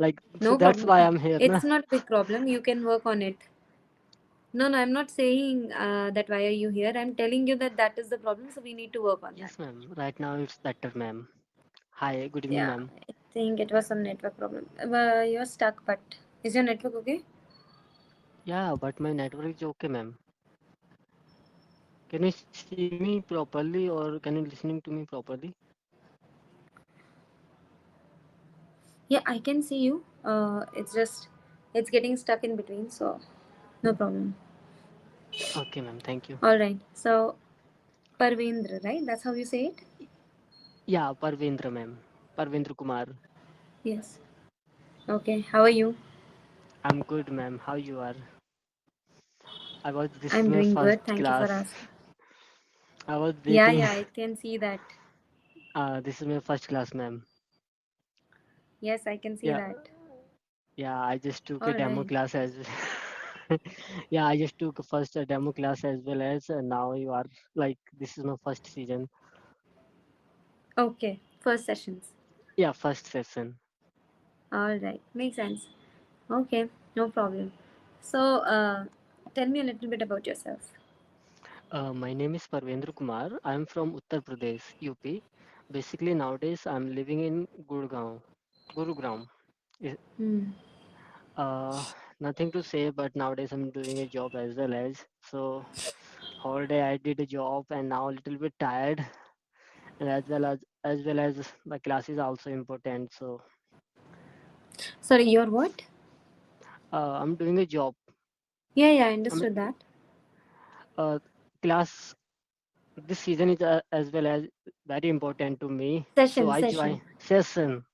Like, so No that's problem. why I'm here, na? It's not a big problem. You can work on it. No, no, I'm not saying that why are you here. I'm telling you that that is the problem, so we need to work on that. Yes, ma'am. Right now it's better, ma'am. Hi, good evening, Yeah, ma'am. I think it was some network problem. You're stuck, but is your network okay? Yeah, but my network is okay, ma'am. Can you see me properly or can you listening to me properly? Yeah, I can see you. It's just it's getting stuck in between, so no problem. Okay, ma'am. Thank you. All right. So Parvendra, right? That's how you say it. Yeah, Parvendra, ma'am. Parvendra Kumar. Yes. Okay. How are you? I'm good, ma'am. How you are? This is I'm my doing first good. Thank you for class. asking. I was Yeah, waiting. yeah, I can see that. This is my first class, ma'am. Yes, I can see Yeah, that. yeah. I just took a All demo right. class as yeah. I just took first a demo class as well as now you are like this is my first season. Okay. First sessions. Yeah, first session. All right. Makes sense. Okay. No problem. So, tell me a little bit about yourself. My name is Parvendra Kumar. I'm from Uttar Pradesh, UP. Basically, nowadays I'm living in Gurugram. Is- Hmm. Uh, Nothing to say, but nowadays I'm doing a job as well as. So, whole day I did a job and now a little bit tired, and as well as my class is also important. So, Sorry, you're what? I'm doing a job. Yeah, yeah, I I mean, understood that. uh, class this season is as well as very important to me. So Session, I session. join session.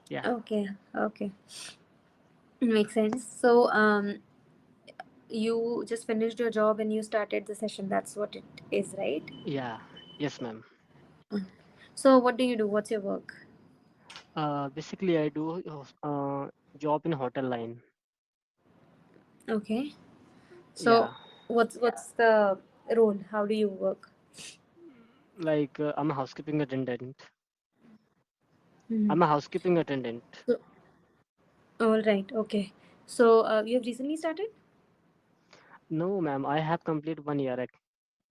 Yeah. Okay, okay. Makes sense. So, you just finished your job and you started the session. That's what it is, right? Yeah, yes, ma'am. So, what do you do? What's your work? Basically, I do job in hotel line. Okay. So, Yeah, what's the role? How do you work? like I'm a housekeeping attendant. Hmm. I'm a housekeeping attendant. So, all right. Okay. So, you have recently started? No, ma'am, I have completed 1 year.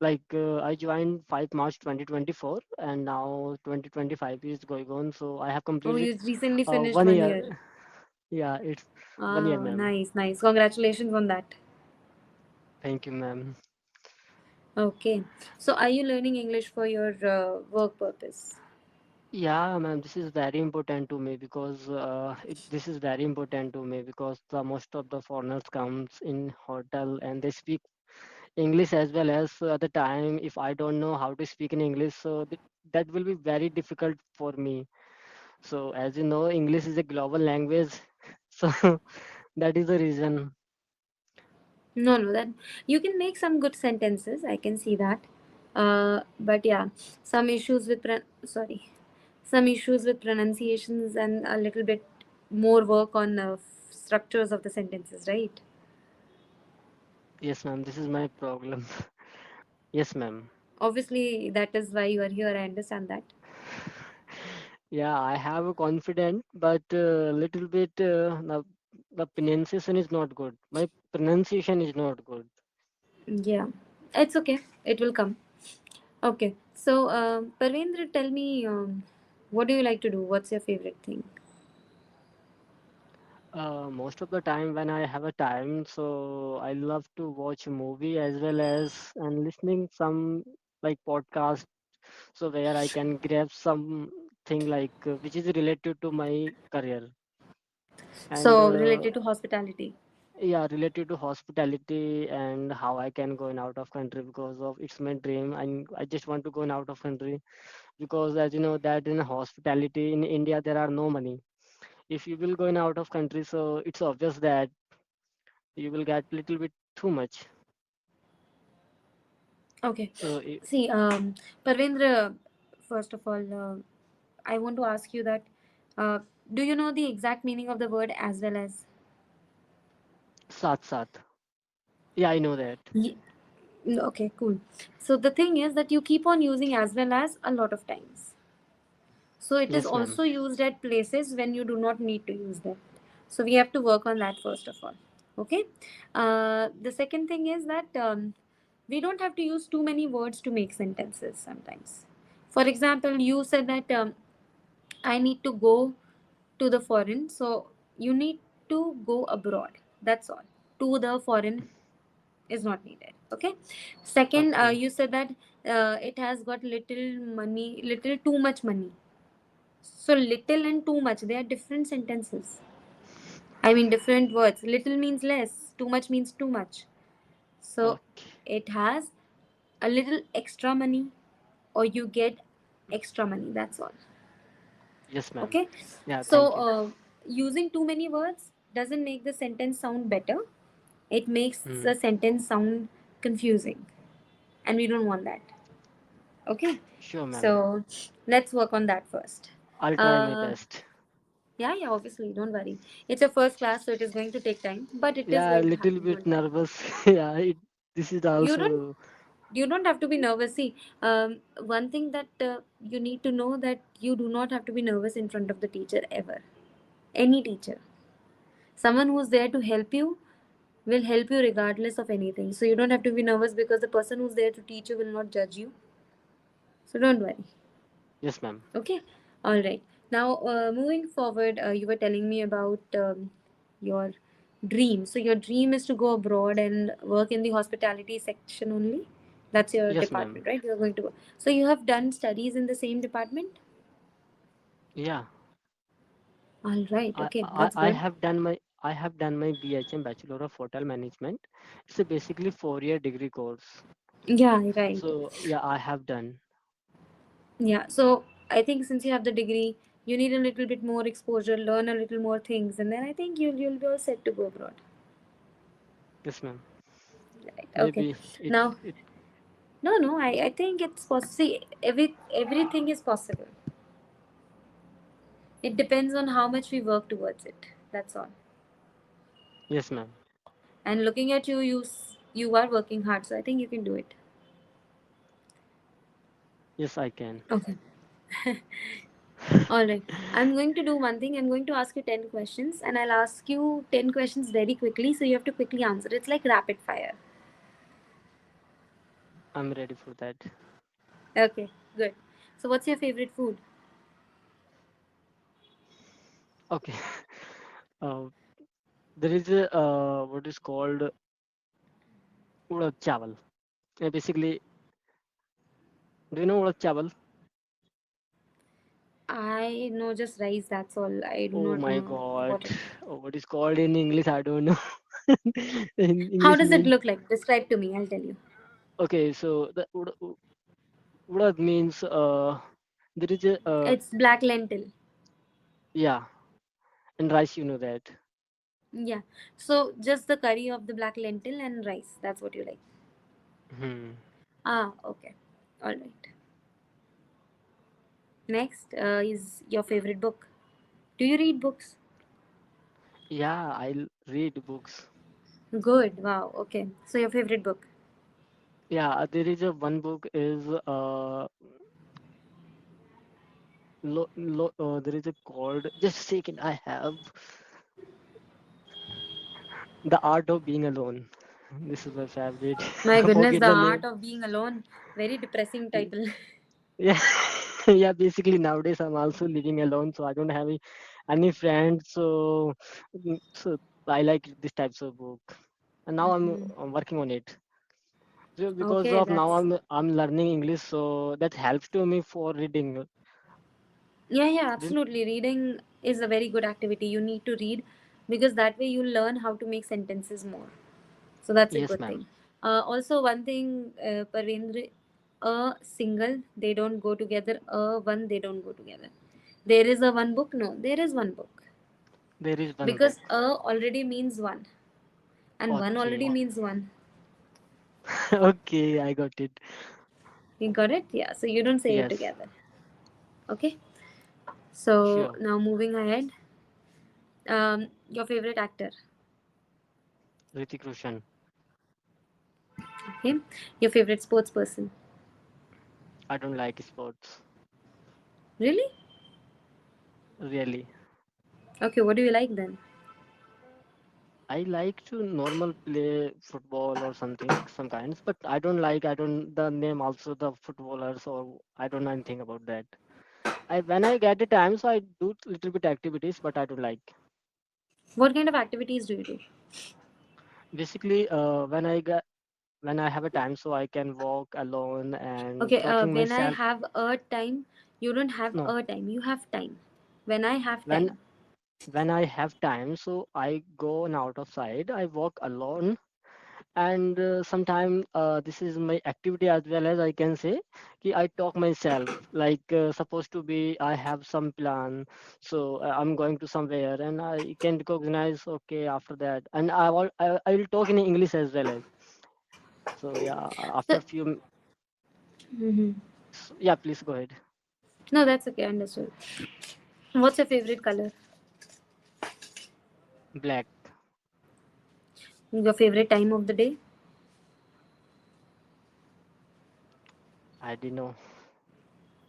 Like I joined 5 March 2024, and now 2025 is going on. So I have Oh, completed you recently finished one one year. year. Yeah, it's 1 year, Ah, ma'am. nice, nice. Congratulations on that. Thank you, ma'am. Okay. So, are you learning English for your work purpose? Yeah, ma'am, this is very important to me because this is very important to me because the most of the foreigners comes in hotel and they speak English as well as at the time if I don't know how to speak in English, so that will be very difficult for me. So as you know, English is a global language, so that is the reason. No, no, that you can make some good sentences. I can see that. But yeah, some issues with some issues with pronunciations and a little bit more work on structures of the sentences, right? Yes, ma'am, this is my problem. Yes, ma'am. Obviously, that is why you are here. I understand that. Yeah, I have a confident, but little bit the pronunciation is not good. My pronunciation is not good. Yeah, it's okay. It will come. Okay. So, Parvendra, tell me, what do you like to do? What's your favorite thing? Most of the time when I have a time, so I love to watch movie as well as and listening some like podcast, so where I can grab something like which is related to my career and So, related to hospitality. yeah, related to hospitality and how I can go in out of country because of it's my dream and I just want to go in out of country because as you know that in hospitality in India there are no money. If you will go in out of country, so it's obvious that you will get little bit too much. Okay. So See, Parvendra, first of all, I want to ask you that uh, do you know the exact meaning of the word as well as? sat sat. Yeah, I know that. Ye- okay, cool. So the thing is that you keep on using as well as a lot of times. So it is Yes, ma'am. also used at places when you do not need to use them. So we have to work on that first of all. Okay. The second thing is that we don't have to use too many words to make sentences sometimes. For example, you said that I need to go to the foreign. So you need to go abroad. That's all. To the foreign is not needed. Okay. Second, Okay. you said that it has got little money, little too much money. So little and too much, they are different sentences. I mean, different words. Little means less, too much means too much. So Okay. it has a little extra money, or you get extra money. That's all. Yes, ma'am. Okay. Yeah, So thank you. using too many words doesn't make the sentence sound better. It makes Hmm. the sentence sound confusing, and we don't want that. Okay. Sure, ma'am. So let's work on that first. I'll try my Uh, best. Yeah, yeah, obviously, don't worry. It's your first class, so it is going to take time, but it is Yeah, a going to little happen, bit don't worry. nervous. Yeah, this is You don't also. you don't have to be nervous. See, one thing that you need to know, that you do not have to be nervous in front of the teacher ever. Any teacher. Someone who's there to help you will help you regardless of anything. So you don't have to be nervous because the person who's there to teach you will not judge you. So don't worry. Yes, ma'am. Okay, all right. Now, moving forward, you were telling me about your dream. So, your dream is to go abroad and work in the hospitality section only. That's your Yes, ma'am. department, right? You're going to work. So, you have done studies in the same department? Yeah, All right, I, okay, I that's I good. have done my BHM, Bachelor of Hotel Management. It's a basically 4-year degree course. Yeah, right. So yeah, I have done. Yeah, so I think since you have the degree, you need a little bit more exposure, learn a little more things, and then I think you'll be all set to go abroad. Yes, ma'am. Right. Okay. Maybe Now, it. no, no, I think it's possible. See, everything is possible. It depends on how much we work towards it. That's all. Yes, ma'am. And looking at you, you are working hard, so I think you can do it. Yes, I can. Okay. All right. I'm going to do one thing. I'm going to ask you 10 questions, and I'll ask you 10 questions very quickly, so you have to quickly answer. It's like rapid fire. I'm ready for that. Okay, good. So, what's your favorite food? Okay. Uh, there is a what is called urad chawal. Basically, do you know urad chawal? I know just rice, that's all. I do Oh not my know God. what it. Oh, what is called in English? I don't know. In How English does it name. look like? Describe to me, I'll tell you. Okay, so the urad means there is a It's black lentil. yeah, and rice, you know that. Yeah. So just the curry of the black lentil and rice. That's what you like. Hmm. Ah, okay. All right. Next is your favorite book. Do you read books? Yeah, I'll read books. Good. Wow. Okay. So your favorite book. Yeah, there is a one book is there is a called, just a second, I have The Art of Being Alone. This is my favorite. My I goodness, forget The the Art name. of Being Alone. Very depressing title. Yeah, yeah. Basically, nowadays I'm also living alone, so I don't have any friends. So, so I like this types of book, and now Mhm. I'm working on it. So because Okay, of now that's I'm learning English, so that helps to me for reading. yeah, yeah, Didn't- absolutely. Reading is a very good activity. You need to read because that way you learn how to make sentences more. So that's a Yes, good ma'am. thing. Also, one thing, Parvendra, a single, they don't go together. A one, they don't go together. There is a one book. No, there is one book There is one because book. a already means one, and one already Okay. means one. Okay, I got it. You got it? Yeah. So you don't say it Yes, together. Okay. So sure. now moving ahead, your favorite actor. Ritik Roshan. Okay. Your favorite sports person. I don't like sports. Really? really. Okay, what do you like then? I like to normal play football or something, some kinds, but I don't the name also the footballers or I don't know anything about that. I when I get the time, so I do little bit activities, but I don't like. What kind of activities do you do? Basically, when I have a time, so I can walk alone and Okay, talking when I myself. have a time, you don't have No, a time, you have time. When I have when time. when I have time, so I go and out of side. I walk alone and sometime this is my activity as well as I can say कि I talk myself like supposed to be I have some plan, so I'm going to somewhere and I can recognize okay after that, and I will talk in English as well as, so yeah, So, after few mhm. yeah, please go ahead. No, that's okay, understood. What's your favorite color? Black. Your favorite time of the day? I didn't know,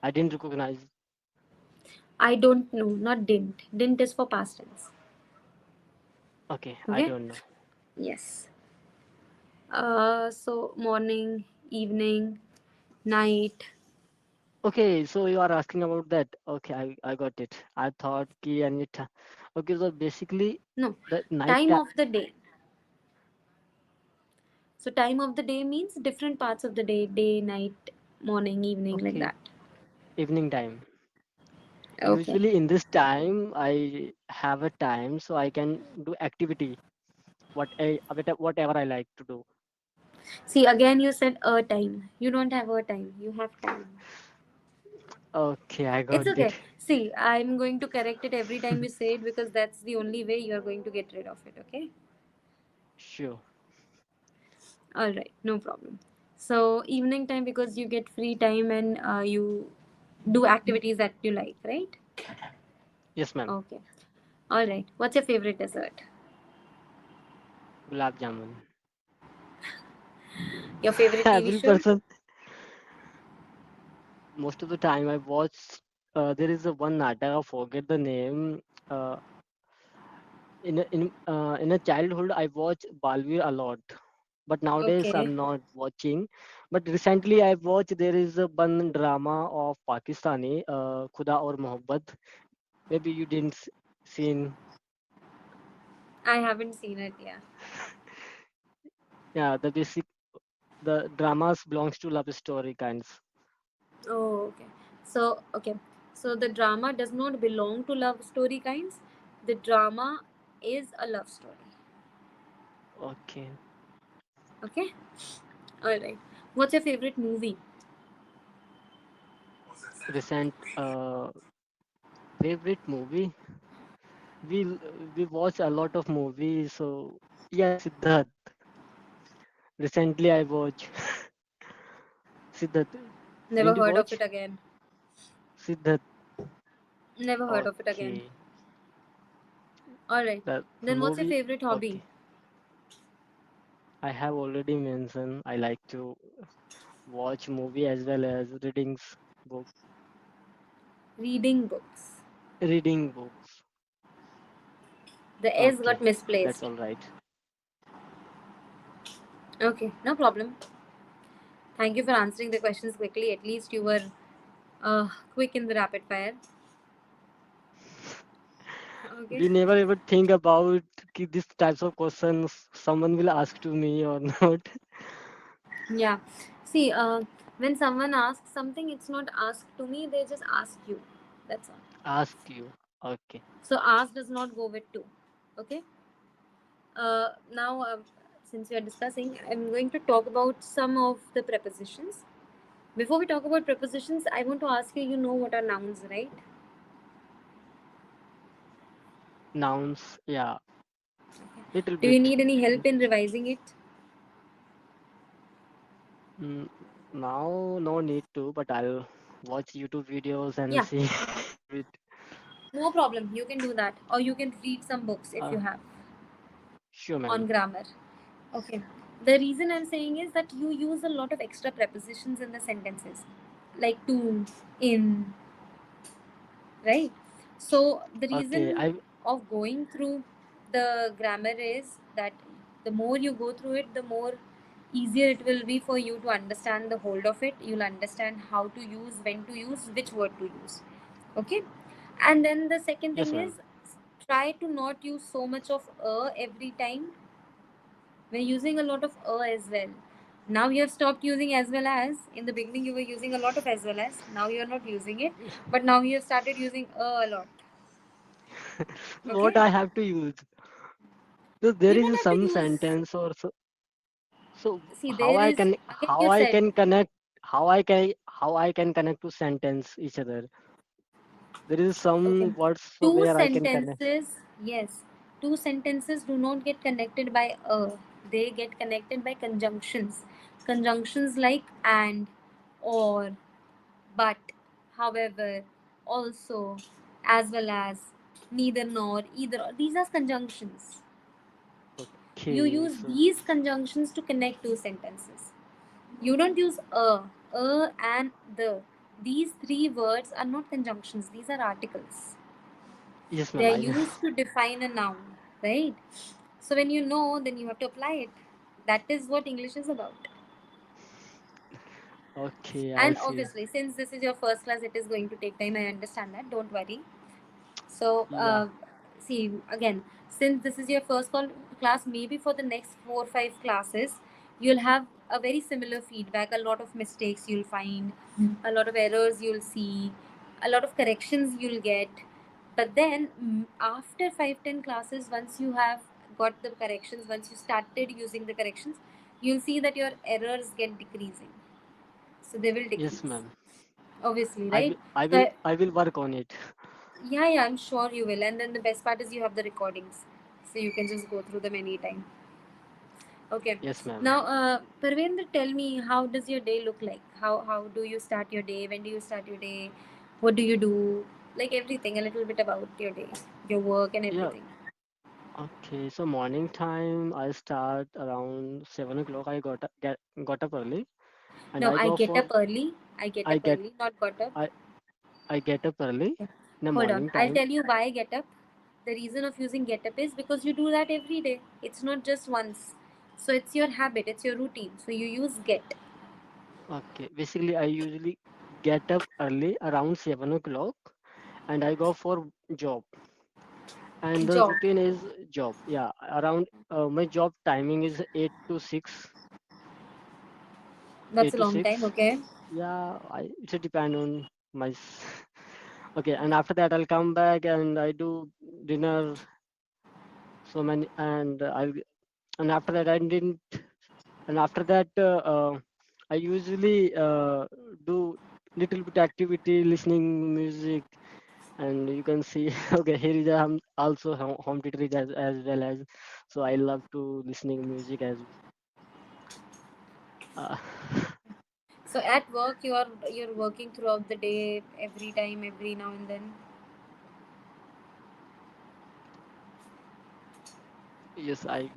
I didn't recognize. I don't know, not didn't. Didn't is for past tense. Okay, I Okay? don't know. Yes. So morning, evening, night. Okay, so you are asking about that. Okay, I got it. I thought ki any okay, so basically No, the night time time. of the day. So time of the day means different parts of the day, day, night, morning, evening, like Okay, that. evening time. Okay. Usually in this time I have a time so I can do activity whatever I like to do. See, again, you said a time. You don't have a time. You have time. Okay, I It's got it. okay. See, I'm going to correct it every time you say it because that's the only way you're going to get rid of it, okay? Sure. All right, no problem. So, evening time because you get free time and you do activities that you like, right? Yes, ma'am. Okay. All right. What's your favorite dessert? Gulab jamun. Your favorite TV Every show? person, most of the time I watch there is a one natak, I forget the name. uh, in a childhood I watched Balveer a lot, but nowadays Okay. I'm not watching. But recently I watched there is a one drama of Pakistani, Khuda aur Mohabbat. Maybe you didn't seen. I haven't seen it yet. Yeah, the dramas belongs to love story kinds. Oh, okay. Okay. So the drama does not belong to love story kinds. The drama is a love story. Okay. Okay. All right. What's your favorite movie? Recent favorite movie. We watch a lot of movies. So yeah, Siddharth. Recently I watch Siddharth. Never Didn't you heard of watch it again. Siddharth? Never heard of it again. Okay. All right. The Then what's your movie. favorite hobby? Okay. I have already mentioned I like to watch movie as well as book, Reading books. reading books. The S got Okay, that's misplaced. all right. Okay, no problem. Thank you for answering the questions quickly. At least you were quick in the rapid fire. Okay. We never ever think about these types of questions someone will ask to me or not. Yeah. See, when someone asks something, it's not asked to me, they just ask you. That's all. Ask you. Okay. So, ask does not go with to. Okay. Now, since we are discussing, I'm going to talk about some of the prepositions. Before we talk about prepositions, I want to ask you, you know what are nouns, right? Nouns. Yeah, little Do you bit. need any help in revising it? Mm, Now no need to, but I'll watch YouTube videos and Yeah, see it. no problem. You can do that. Or you can read some books if Uh, you have sure, on ma'am. grammar. Okay. The reason I'm saying is that you use a lot of extra prepositions in the sentences, like to, in, right? So the Okay, reason I of going through the grammar is that the more you go through it, the more easier it will be for you to understand the hold of it. You'll understand how to use, when to use, which word to use. Okay. And then the second yes, thing ma'am. is, try to not use so much of every time. We're using a lot of as well. Now you have stopped using as well as. In the beginning, you were using a lot of as well as. Now you are not using it, but now you have started using a lot. What Okay, I have to use? So there you don't is have to some use. sentence or so. So See, there is again. how You I said can connect how I can connect to sentence each other. There is okay. some words so Two where I can connect. sentences. Yes, two sentences do not get connected by a. They get connected by conjunctions. Conjunctions like and, or, but, however, also, as well as, neither nor, either. These are conjunctions. You Okay, use so these conjunctions to connect two sentences. You don't use and the. These three words are not conjunctions, these are articles. yes, They ma'am. are I know. used to define a noun, right? So when you know, then you have to apply it. That is what English is about. Okay, I And see. obviously, since this is your first class, it is going to take time. I understand that. Don't worry. So, Yeah. see, again, since this is your first class, maybe for the next 4 or 5 classes, you'll have a very similar feedback. A lot of mistakes you'll find, a lot of errors you'll see, a lot of corrections you'll get. But then, after 5, 10 classes, once you have got the corrections, once you started using the corrections, you'll see that your errors get decreasing. So they will Yes, decrease, ma'am. obviously, right? So I will work on it. yeah, yeah, I'm sure you will. And then the best part is you have the recordings, so you can just go through them anytime. Okay. Yes, ma'am. Now, Parvendra, tell me, how does your day look like? How do you start your day? When do you start your day? What do you do? Like everything, a little bit about your day, your work, and Yeah. everything. Okay. So morning time, I start around 7 o'clock. Got up early, and No, I I go get for up early. I get I up get early, not got up. I I get up early Okay. in the Hold on. morning I'll time. tell you why I get up. The reason of using get up is because you do that every day. It's not just once. So it's your habit, it's your routine. So you use get. Okay. Basically, I usually get up early around 7 o'clock, and I go for job. And the Job. routine is job. Yeah, around my job timing is 8 to 6. That's Eight a to long time, six. okay? Yeah, I it depend on my. Okay, and after that I'll come back and I do dinner. So many, and after that I didn't. And after that I usually do little bit activity, listening music, and you can see. Okay, here is also home theater is as well as. So I love to listening music as. Uh, So at work you're working throughout the day, every time, every now and then. yes, I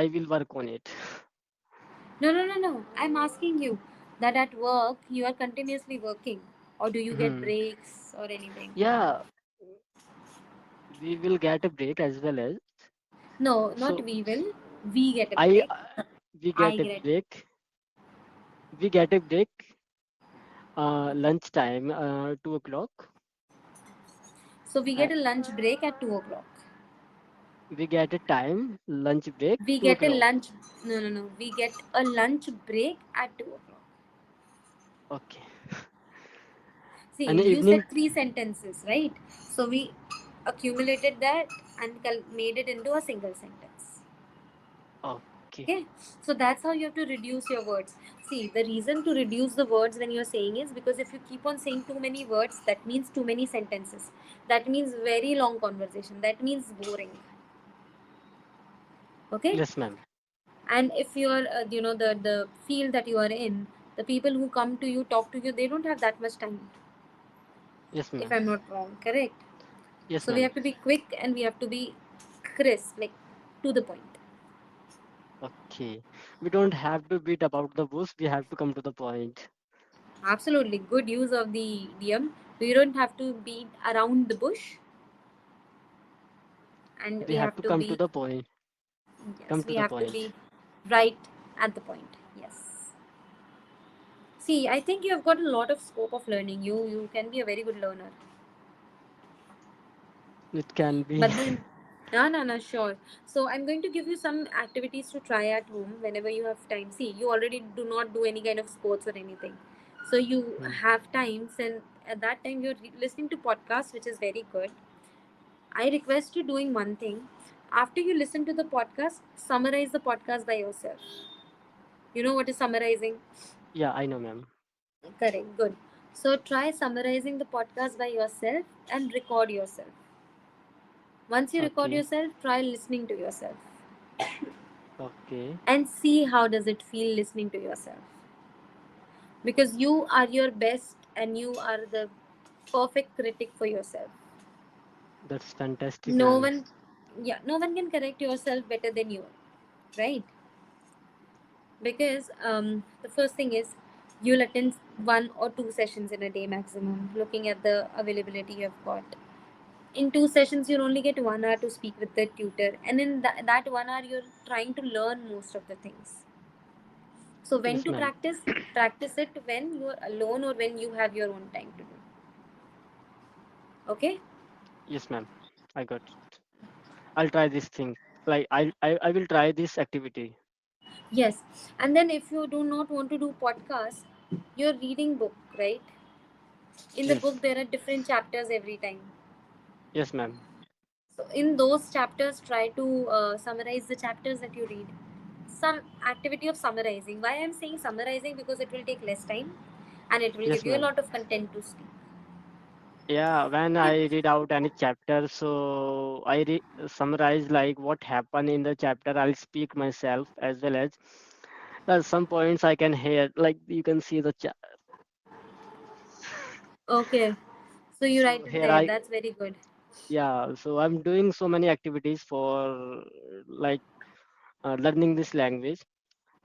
will work on it. No, no, no, no. I'm asking you that at work you are continuously working, or do you get Hmm. breaks or anything? Yeah, we will get a break as well as. No, not So we will. We get a I break. we I get a get. break. We get a break. Lunch time. 2 o'clock. So we Uh, get a lunch break at 2 o'clock. we get a time lunch break. We two get a o'clock. lunch. No, no, no. We get a lunch break at 2 o'clock. Okay. See, And you evening. said 3 sentences, right? So we accumulated that and made it into a single sentence. Okay. Okay, so that's how you have to reduce your words. See, the reason to reduce the words when you're saying is because if you keep on saying too many words, that means too many sentences. That means very long conversation. That means boring. Okay, Yes, ma'am. and if you're, the field that you are in, the people who come to you, talk to you, they don't have that much time. Yes, If ma'am. I'm not wrong, correct? Yes, So we ma'am. have to be quick and we have to be crisp, like to the point. Okay. We don't have to beat about the bush. We have to come to the point. Absolutely good use of the idiom. You don't have to beat around the bush. and We we have have to to come to be, the point. Come yes, to we the have to point. be right at the point. Yes. See, I think you have got a lot of scope of learning. You can be a very good learner. It can be. But then, no, no, no, sure. So I'm going to give you some activities to try at home whenever you have time. See, you already do not do any kind of sports or anything. So you Hmm. have times, and at that time you're listening to podcasts, which is very good. I request you doing one thing. After you listen to the podcast, summarize the podcast by yourself. You know what is summarizing? Yeah, I know, ma'am. Correct, good. So try summarizing the podcast by yourself and record yourself. Once you record Okay. yourself, try listening to yourself Okay. and see how does it feel listening to yourself. Because you are your best and you are the perfect critic for yourself. That's fantastic, No ma'am. one, yeah, no one can correct yourself better than you, right? Because the first thing is you'll attend 1 or 2 sessions in a day maximum, looking at the availability you've got. In 2 sessions, you'll only get 1 hour to speak with the tutor, and in that 1 hour, you're trying to learn most of the things. So, when Yes, to ma'am. practice? Practice it when you're alone or when you have your own time to do. Okay? Yes, ma'am. I got it. I'll try this thing. Like I will try this activity. Yes. And then, if you do not want to do podcast, you're reading book, right? In the book, Yes. there are different chapters every time. Yes, ma'am. So, in those chapters, try to summarize the chapters that you read. Some activity of summarizing. Why I'm saying summarizing? Because it will take less time and it will Yes, give you a ma'am. lot of content to speak. Yeah, when Okay. I read out any chapter, so I summarize like what happened in the chapter. I'll speak myself as well as some points I can hear. Like you can see the Okay. So you so write it here there. I That's very good. yeah. So I'm doing so many activities for like learning this language.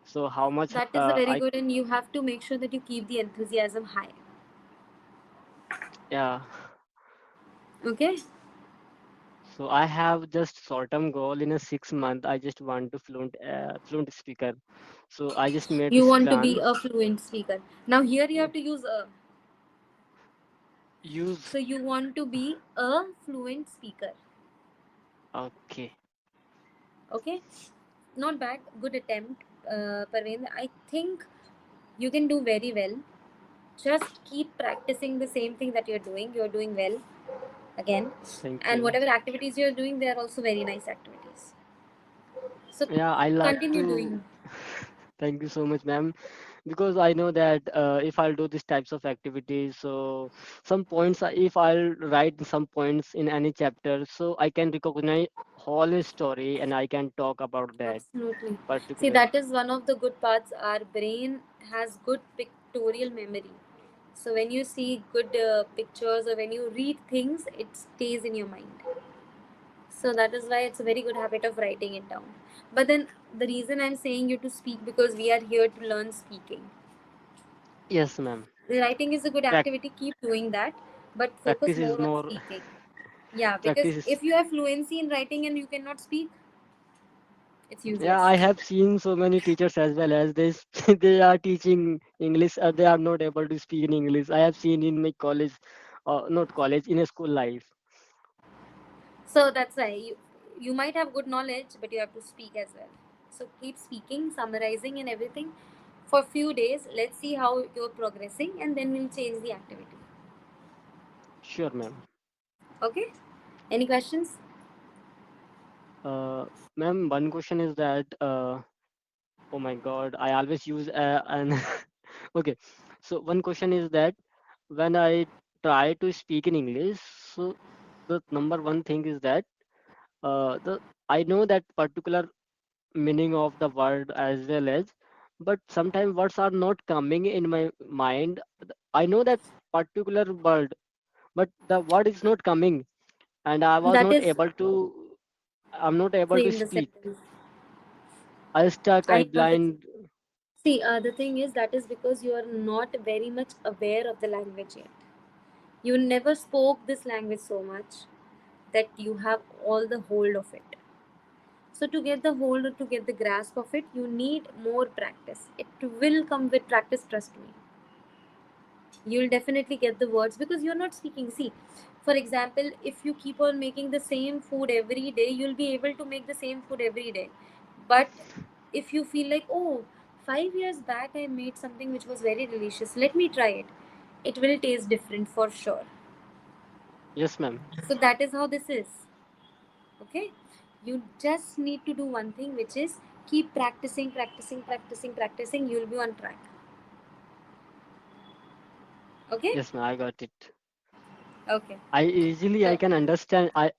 So how much That is a very I good, and you have to make sure that you keep the enthusiasm high. yeah. Okay. So I have just short-term goal in a 6 month. I just want to fluent speaker. So I just made You this want to be plan. a fluent speaker. Now here you Yeah. have to use a. Use So you want to be a fluent speaker. okay. Okay. Not bad. Good attempt, Parveen. I think you can do very well. Just keep practicing the same thing that you're doing. You're doing well again. Thank And you. whatever activities you're doing, they are also very nice activities. So Yeah, I like continue to. doing. Thank you so much, ma'am. Because I know that if I'll do these types of activities, so some points, if I'll write some points in any chapter, so I can recognize whole story and I can talk about that Absolutely. See, particular. that is one of the good parts. Our brain has good pictorial memory. So when you see good pictures or when you read things, it stays in your mind. So that is why it's a very good habit of writing it down. But then the reason I'm saying you to speak because we are here to learn speaking. Yes, ma'am. Writing is a good Prac- activity, keep doing that, but focus Practice is more on more. speaking. Yeah, because Practice is. if you have fluency in writing and you cannot speak, it's Yeah, useless. I have seen so many teachers as well as this. They are teaching English. They are not able to speak in English. I have seen in my college, not college, in a school life. So that's why you might have good knowledge, but you have to speak as well. So keep speaking, summarizing, and everything for few days. Let's see how you're progressing, and then we'll change the activity. Sure, ma'am. Okay? Any questions? Uh, Ma'am, one question is that, oh my God, I always use an. Okay, so one question is that when I try to speak in English, so the number one thing is that the I know that particular meaning of the word as well as, but sometimes words are not coming in my mind. I know that particular word, but the word is not coming, and I was That not is able to. I'm not able to frame the speak. sentence. I stuck. I I got it. blind. See, the thing is that is because you are not very much aware of the language yet. You never spoke this language so much. that you have all the hold of it. So to get the hold or to get the grasp of it, you need more practice. It will come with practice, trust me. You'll definitely get the words because you're not speaking. See, for example, if you keep on making the same food every day, you'll be able to make the same food every day. But if you feel like, oh, 5 years back I made something which was very delicious, let me try it, it will taste different for sure. Yes, ma'am. So that is how this is. Okay, you just need to do one thing, which is keep practicing, practicing, practicing, practicing. You'll be on track. Okay. Yes, ma'am. I got it. Okay. I easily So I can understand. I